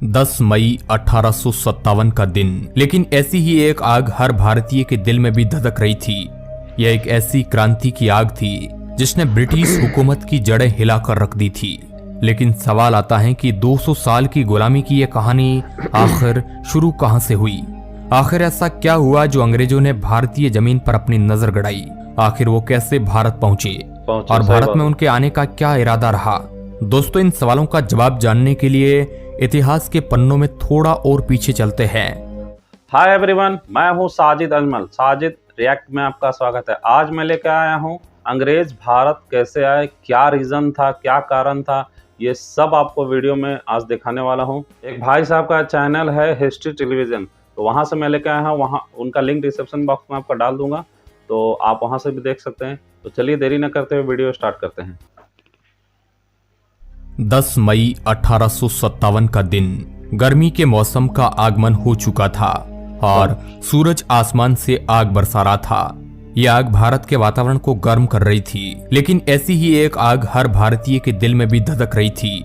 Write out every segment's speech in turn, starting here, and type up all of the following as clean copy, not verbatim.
10 मई 1857 का दिन। लेकिन ऐसी ही एक आग हर भारतीय के दिल में भी धधक रही थी। यह एक ऐसी क्रांति की आग थी जिसने ब्रिटिश हुकूमत की जड़ें हिलाकर रख दी थी। लेकिन सवाल आता है कि 200 साल की गुलामी की यह कहानी आखिर शुरू कहां से हुई। आखिर ऐसा क्या हुआ जो अंग्रेजों ने भारतीय जमीन पर अपनी नजर गड़ाई। आखिर वो कैसे भारत पहुंचे और भारत में उनके आने का क्या इरादा रहा। दोस्तों, इन सवालों का जवाब जानने के लिए इतिहास के पन्नों में थोड़ा और पीछे चलते हैं। हाय एवरीवन, मैं हूं साजिद अजमल। साजिद रिएक्ट में आपका स्वागत है। आज मैं लेकर आया हूं अंग्रेज भारत कैसे आए, क्या रीजन था, क्या कारण था, ये सब आपको वीडियो में आज दिखाने वाला हूं। एक भाई साहब का चैनल है हिस्ट्री टेलीविजन, तो वहां से मैं लेकर आया हूं। वहां उनका लिंक डिस्क्रिप्शन बॉक्स में आपका डाल दूंगा, तो आप वहां से भी देख सकते हैं। तो चलिए देरी न करते हुए वीडियो स्टार्ट करते हैं। 10 मई 1857 का दिन। गर्मी के मौसम का आगमन हो चुका था और सूरज आसमान से आग बरसा रहा था। यह आग भारत के वातावरण को गर्म कर रही थी। लेकिन ऐसी ही एक आग हर भारतीय के दिल में भी धधक रही थी।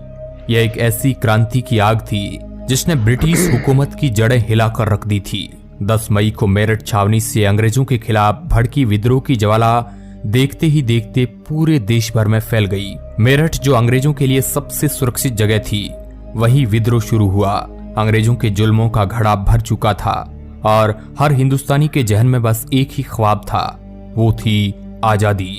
यह एक ऐसी क्रांति की आग थी जिसने ब्रिटिश हुकूमत की जड़ें हिलाकर रख दी थी। 10 मई को मेरठ छावनी से अंग्रेजों के खिलाफ भड़की विद्रोह की ज्वाला देखते ही देखते पूरे देश भर में फैल गई। मेरठ जो अंग्रेजों के लिए सबसे सुरक्षित जगह थी, वही विद्रोह शुरू हुआ। अंग्रेजों के जुल्मों का घड़ा भर चुका था और हर हिंदुस्तानी के जहन में बस एक ही ख्वाब था, वो थी आजादी।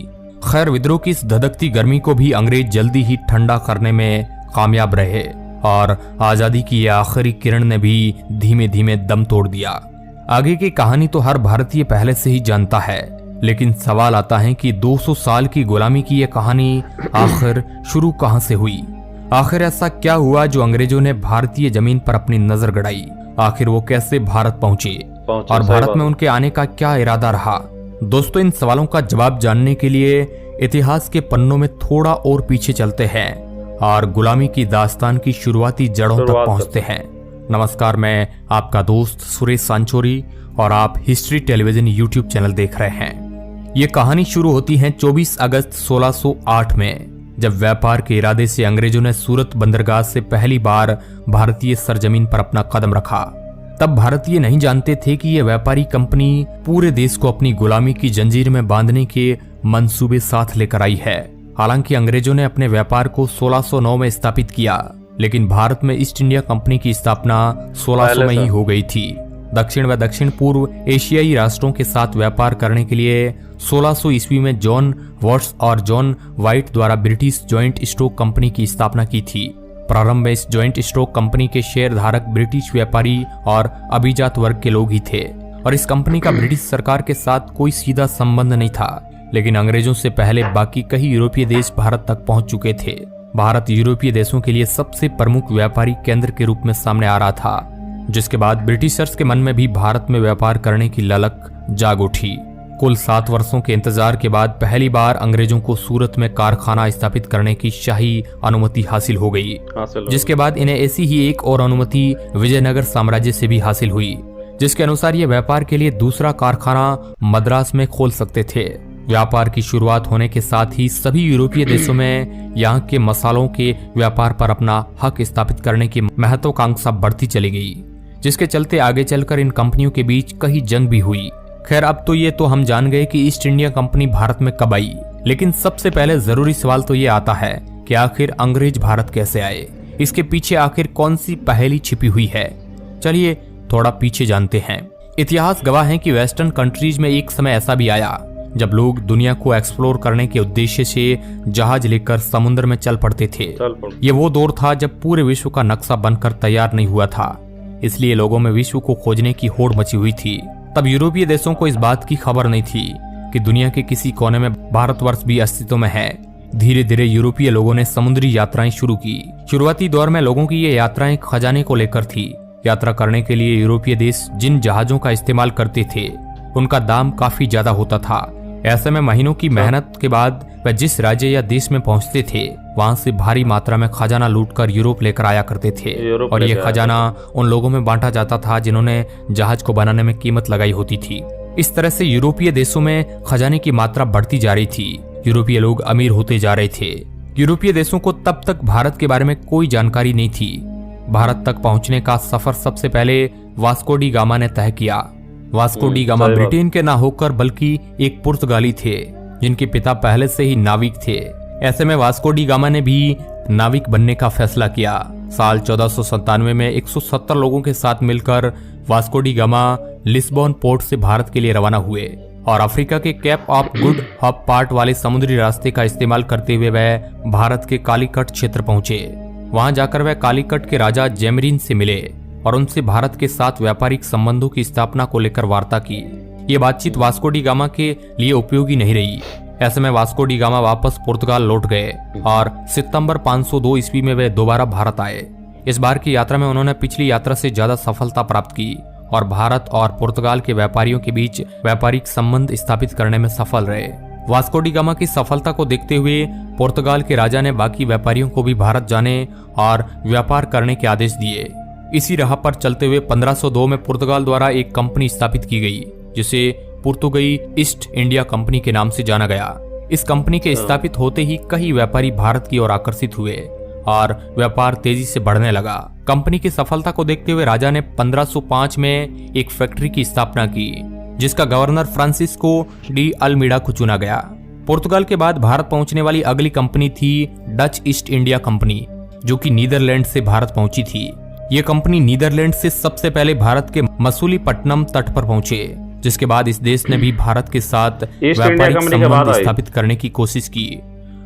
खैर, विद्रोह की इस धधकती गर्मी को भी अंग्रेज जल्दी ही ठंडा करने में कामयाब रहे और आजादी की यह आखिरी किरण ने भी धीमे धीमे दम तोड़ दिया। आगे की कहानी तो हर भारतीय पहले से ही जानता है, लेकिन सवाल आता है कि 200 साल की गुलामी की यह कहानी आखिर शुरू कहां से हुई। आखिर ऐसा क्या हुआ जो अंग्रेजों ने भारतीय जमीन पर अपनी नजर गड़ाई। आखिर वो कैसे भारत पहुंचे और भारत में उनके आने का क्या इरादा रहा। दोस्तों, इन सवालों का जवाब जानने के लिए इतिहास के पन्नों में थोड़ा और पीछे चलते हैं और गुलामी की दास्तान की शुरुआती जड़ों तक पहुंचते हैं। नमस्कार, मैं आपका दोस्त सुरेश सांचोरी और आप हिस्ट्री टेलीविजन यूट्यूब चैनल देख रहे हैं। ये कहानी शुरू होती है 24 अगस्त 1608 में, जब व्यापार के इरादे से अंग्रेजों ने सूरत बंदरगाह से पहली बार भारतीय सरजमीन पर अपना कदम रखा। तब भारतीय नहीं जानते थे कि यह व्यापारी कंपनी पूरे देश को अपनी गुलामी की जंजीर में बांधने के मंसूबे साथ लेकर आई है। हालांकि अंग्रेजों ने अपने व्यापार को 1609 में स्थापित किया, लेकिन भारत में ईस्ट इंडिया कंपनी की स्थापना 1600 में ही हो गई थी। दक्षिण व दक्षिण पूर्व एशियाई राष्ट्रों के साथ व्यापार करने के लिए 1600 ईस्वी में जॉन वॉट्स और जॉन वाइट द्वारा ब्रिटिश जॉइंट स्टॉक कंपनी की स्थापना की थी। प्रारंभ में इस जॉइंट स्टॉक कंपनी के शेयर धारक ब्रिटिश व्यापारी और अभिजात वर्ग के लोग ही थे और इस कंपनी का ब्रिटिश सरकार के साथ कोई सीधा संबंध नहीं था। लेकिन अंग्रेजों से पहले बाकी कई यूरोपीय देश भारत तक पहुंच चुके थे। भारत यूरोपीय देशों के लिए सबसे प्रमुख व्यापारी केंद्र के रूप में सामने आ रहा था, जिसके बाद ब्रिटिशर्स के मन में भी भारत में व्यापार करने की ललक जाग उठी। कुल 7 वर्षों के इंतजार के बाद पहली बार अंग्रेजों को सूरत में कारखाना स्थापित करने की शाही अनुमति हासिल हो गई, जिसके बाद इन्हें ऐसी ही एक और अनुमति विजयनगर साम्राज्य से भी हासिल हुई, जिसके अनुसार ये व्यापार के लिए दूसरा कारखाना मद्रास में खोल सकते थे। व्यापार की शुरुआत होने के साथ ही सभी यूरोपीय देशों में यहाँ के मसालों के व्यापार पर अपना हक स्थापित करने की महत्वाकांक्षा बढ़ती चली गई, जिसके चलते आगे चलकर इन कंपनियों के बीच कई जंग भी हुई। खैर, अब तो ये तो हम जान गए कि ईस्ट इंडिया कंपनी भारत में कब आई, लेकिन सबसे पहले जरूरी सवाल तो ये आता है कि आखिर अंग्रेज भारत कैसे आए। इसके पीछे आखिर कौन सी पहेली छिपी हुई है। चलिए थोड़ा पीछे जानते हैं। इतिहास गवाह है कि वेस्टर्न कंट्रीज में एक समय ऐसा भी आया जब लोग दुनिया को एक्सप्लोर करने के उद्देश्य से जहाज लेकर समुद्र में चल पड़ते थे। ये वो दौर था जब पूरे विश्व का नक्शा बनकर तैयार नहीं हुआ था, इसलिए लोगों में विश्व को खोजने की होड़ मची हुई थी। तब यूरोपीय देशों को इस बात की खबर नहीं थी कि दुनिया के किसी कोने में भारतवर्ष भी अस्तित्व में है। धीरे धीरे यूरोपीय लोगों ने समुद्री यात्राएं शुरू की। शुरुआती दौर में लोगों की ये यात्राएं खजाने को लेकर थी। यात्रा करने के लिए यूरोपीय देश जिन जहाजों का इस्तेमाल करते थे, उनका दाम काफी ज्यादा होता था। ऐसे में महीनों की मेहनत के बाद वह जिस राज्य या देश में पहुंचते थे, वहां से भारी मात्रा में खजाना लूटकर यूरोप लेकर आया करते थे और ये खजाना उन लोगों में बांटा जाता था जिन्होंने जहाज को बनाने में कीमत लगाई होती थी। इस तरह से यूरोपीय देशों में खजाने की मात्रा बढ़ती जा रही थी। यूरोपीय लोग अमीर होते जा रहे थे। यूरोपीय देशों को तब तक भारत के बारे में कोई जानकारी नहीं थी। भारत तक पहुंचने का सफर सबसे पहले वास्को डी गामा ने तय किया। वास्को डी गामा सही बात। ब्रिटेन के ना होकर बल्कि एक पुर्तगाली थे जिनके पिता पहले से ही नाविक थे। ऐसे में वास्को डी गामा ने भी नाविक बनने का फैसला किया। साल 1497 में 170 लोगों के साथ मिलकर Vasco da Gama Lisbon port से भारत के लिए रवाना हुए और अफ्रीका के केप ऑफ गुड होप पार्ट वाले समुद्री रास्ते का इस्तेमाल करते हुए वह भारत के कालीकट क्षेत्र पहुंचे। वहां जाकर वह कालीकट के राजा जेमरीन से मिले और उनसे भारत के साथ व्यापारिक संबंधों की स्थापना को लेकर वार्ता की। ये बातचीत वास्को डी गामा के लिए उपयोगी नहीं रही। ऐसे में वास्को डी गामा वापस पुर्तगाल लौट गए और सितंबर 502 ईस्वी में वे दोबारा भारत आए। इस बार की यात्रा में उन्होंने पिछली यात्रा से ज्यादा सफलता प्राप्त की और भारत और पुर्तगाल के व्यापारियों के बीच व्यापारिक संबंध स्थापित करने में सफल रहे। वास्को डी गामा की सफलता को देखते हुए पुर्तगाल के राजा ने बाकी व्यापारियों को भी भारत जाने और व्यापार करने के आदेश दिए। इसी राह पर चलते हुए 1502 में पुर्तगाल द्वारा एक कंपनी स्थापित की गई जिसे पुर्तगाली ईस्ट इंडिया कंपनी के नाम से जाना गया। इस कंपनी के स्थापित होते ही कई व्यापारी भारत की ओर आकर्षित हुए और व्यापार तेजी से बढ़ने लगा। कंपनी की सफलता को देखते हुए राजा ने 1505 में एक फैक्ट्री की स्थापना की जिसका गवर्नर फ्रांसिस्को डी अल्मीडा को चुना गया। पुर्तगाल के बाद भारत पहुंचने वाली अगली कंपनी थी डच ईस्ट इंडिया कंपनी, जो कि नीदरलैंड से भारत पहुंची थी। ये कंपनी नीदरलैंड से सबसे पहले भारत के मसूलीपट्टनम तट पर पहुंचे, जिसके बाद इस देश ने भी भारत के साथ व्यापारिक संबंध स्थापित करने की कोशिश की।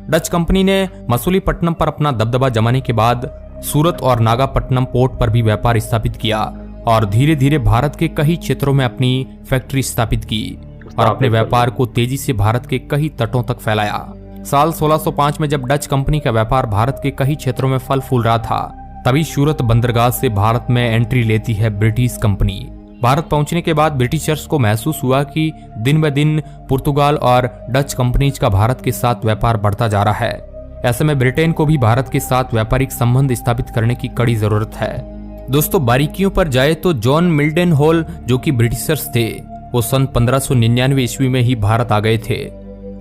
डच कंपनी ने मसूलीपट्टनम पर अपना दबदबा जमाने के बाद सूरत और नागापट्टनम पोर्ट पर भी व्यापार स्थापित किया और धीरे धीरे भारत के कई क्षेत्रों में अपनी फैक्ट्री स्थापित की और अपने व्यापार को तेजी से भारत के कई तटों तक फैलाया। साल 1605 में जब डच कंपनी का व्यापार भारत के कई क्षेत्रों में फल फूल रहा था, तभी सूरत बंदरगाह से भारत में एंट्री लेती है ब्रिटिश कंपनी। भारत पहुंचने के बाद ब्रिटिशर्स को महसूस हुआ कि दिन ब दिन पुर्तगाल और डच कंपनीज का भारत के साथ व्यापार बढ़ता जा रहा है। ऐसे में ब्रिटेन को भी भारत के साथ व्यापारिक संबंध स्थापित करने की कड़ी जरूरत है। दोस्तों, बारीकियों पर जाए तो जॉन मिल्टन हॉल, जो कि ब्रिटिशर्स थे, वो सन 1599 ईस्वी में ही भारत आ गए थे।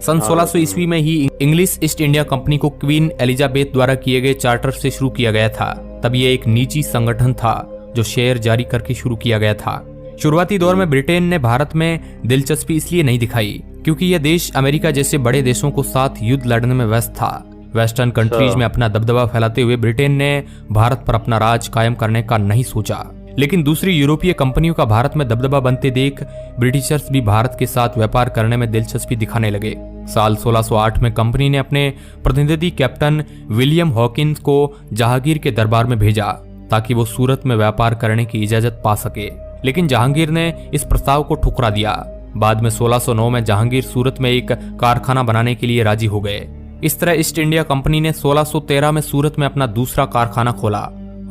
सन 1600 ईस्वी में ही इंग्लिश ईस्ट इंडिया कंपनी को क्वीन एलिजाबेथ द्वारा किए गए चार्टर से शुरू किया गया था। तब ये एक निजी संगठन था जो शेयर जारी करके शुरू किया गया था। शुरुआती दौर में ब्रिटेन ने भारत में दिलचस्पी इसलिए नहीं दिखाई क्योंकि यह देश अमेरिका जैसे बड़े देशों को साथ युद्ध लड़ने में व्यस्त था। वेस्टर्न कंट्रीज में अपना दबदबा फैलाते हुए ब्रिटेन ने भारत पर अपना राज कायम करने का नहीं सोचा। लेकिन दूसरी यूरोपीय कंपनियों का भारत में दबदबा बनते देख ब्रिटिशर्स भी भारत के साथ व्यापार करने में दिलचस्पी दिखाने लगे। साल 1608 में कंपनी ने अपने प्रतिनिधि कैप्टन विलियम हॉकिंस को जहांगीर के दरबार में भेजा ताकि वो सूरत में व्यापार करने की इजाजत पा सके, लेकिन जहांगीर ने इस प्रस्ताव को ठुकरा दिया। बाद में 1609 में जहांगीर सूरत में एक कारखाना बनाने के लिए राजी हो गए। इस तरह ईस्ट इंडिया कंपनी ने 1613 में सूरत में अपना दूसरा कारखाना खोला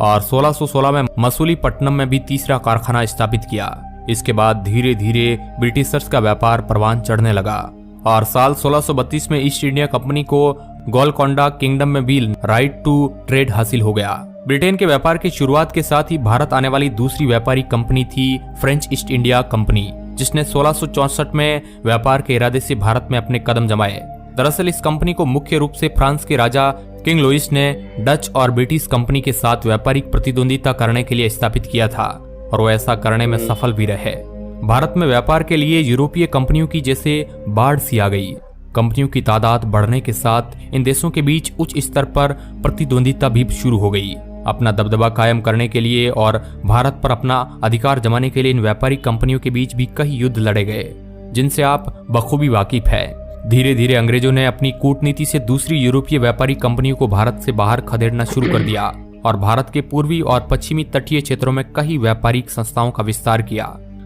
और 1616 में मसूलीपट्टनम में भी तीसरा कारखाना स्थापित किया। इसके बाद धीरे धीरे ब्रिटिशर्स का व्यापार परवान चढ़ने लगा और साल 1632 में ईस्ट इंडिया कंपनी को गोलकोंडा किंगडम में भी राइट टू ट्रेड हासिल हो गया। ब्रिटेन के व्यापार की शुरुआत के साथ ही भारत आने वाली दूसरी व्यापारी कंपनी थी फ्रेंच ईस्ट इंडिया कंपनी, जिसने 1664 में व्यापार के इरादे से भारत में अपने कदम जमाए। दरअसल इस कंपनी को मुख्य रूप से फ्रांस के राजा किंग लुइस ने डच और ब्रिटिश कंपनी के साथ व्यापारिक प्रतिद्वंदिता करने के लिए स्थापित किया था और वो ऐसा करने में सफल भी रहे। भारत में व्यापार के लिए यूरोपीय कंपनियों की जैसे बाढ़ सी आ गई। कंपनियों की तादाद बढ़ने के साथ इन देशों के बीच उच्च स्तर पर प्रतिद्वंदिता भी शुरू हो गई। अपना दबदबा कायम करने के लिए और भारत पर अपना अधिकार जमाने के लिए इन व्यापारिक कंपनियों के बीच भी कई युद्ध लड़े गए, जिनसे आप बखूबी वाकिफ है। धीरे धीरे अंग्रेजों ने अपनी कूटनीति से दूसरी यूरोपीय व्यापारी कंपनियों को भारत से बाहर खदेड़ना शुरू कर दिया और भारत के पूर्वी और पश्चिमी तटीय क्षेत्रों में कई व्यापारिक संस्थाओं का विस्तार किया।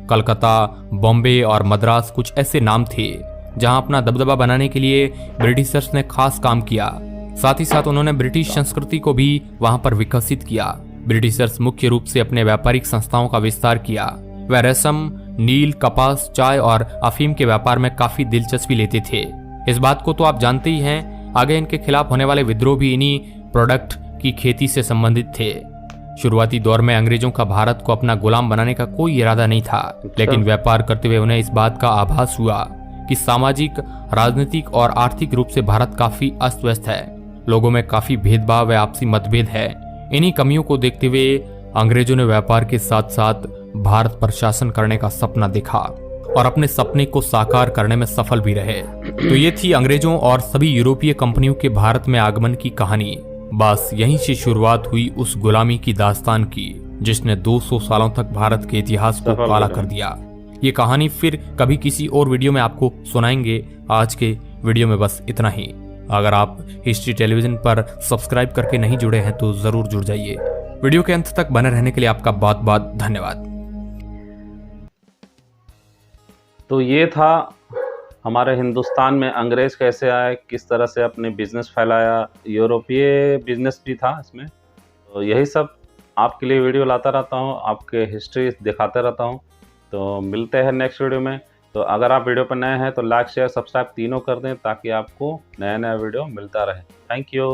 कलकत्ता, बॉम्बे और मद्रास कुछ ऐसे नाम थे जहां अपना दबदबा बनाने के लिए ब्रिटिशर्स ने खास काम किया। साथ ही साथ उन्होंने ब्रिटिश संस्कृति को भी वहां पर विकसित किया। ब्रिटिशर्स मुख्य रूप से अपने व्यापारिक संस्थाओं का विस्तार किया। वह रेशम, नील, कपास, चाय और अफीम के व्यापार में काफी दिलचस्पी लेते थे। इस बात को तो आप जानते ही हैं। आगे इनके खिलाफ होने वाले विद्रोह भी इन्हीं प्रोडक्ट की खेती से संबंधित थे। शुरुआती दौर में अंग्रेजों का भारत को अपना गुलाम बनाने का कोई इरादा नहीं था, लेकिन व्यापार करते हुए उन्हें इस बात का आभास हुआ कि सामाजिक, राजनीतिक और आर्थिक रूप से भारत काफी अस्त व्यस्त है। लोगों में काफी भेदभाव व आपसी मतभेद है। इन्हीं कमियों को देखते हुए अंग्रेजों ने व्यापार के साथ साथ भारत पर शासन करने का सपना देखा और अपने सपने को साकार करने में सफल भी रहे। तो ये थी अंग्रेजों और सभी यूरोपीय कंपनियों के भारत में आगमन की कहानी। बस यहीं से शुरुआत हुई उस गुलामी की दास्तान की जिसने 200 सालों तक भारत के इतिहास को काला कर दिया। ये कहानी फिर कभी किसी और वीडियो में आपको सुनाएंगे। आज के वीडियो में बस इतना ही। अगर आप हिस्ट्री टेलीविजन पर सब्सक्राइब करके नहीं जुड़े हैं तो जरूर जुड़ जाइए। वीडियो के अंत तक बने रहने के लिए आपका बहुत बहुत धन्यवाद। तो ये था हमारे हिंदुस्तान में अंग्रेज कैसे आए, किस तरह से अपने बिजनेस फैलाया, यूरोपीय बिजनेस भी था इसमें। तो यही सब आपके लिए वीडियो लाता रहता हूँ, आपके हिस्ट्री दिखाते रहता हूँ। तो मिलते हैं नेक्स्ट वीडियो में। तो अगर आप वीडियो पर नए हैं तो लाइक शेयर सब्सक्राइब तीनों कर दें ताकि आपको नया नया वीडियो मिलता रहे। Thank you.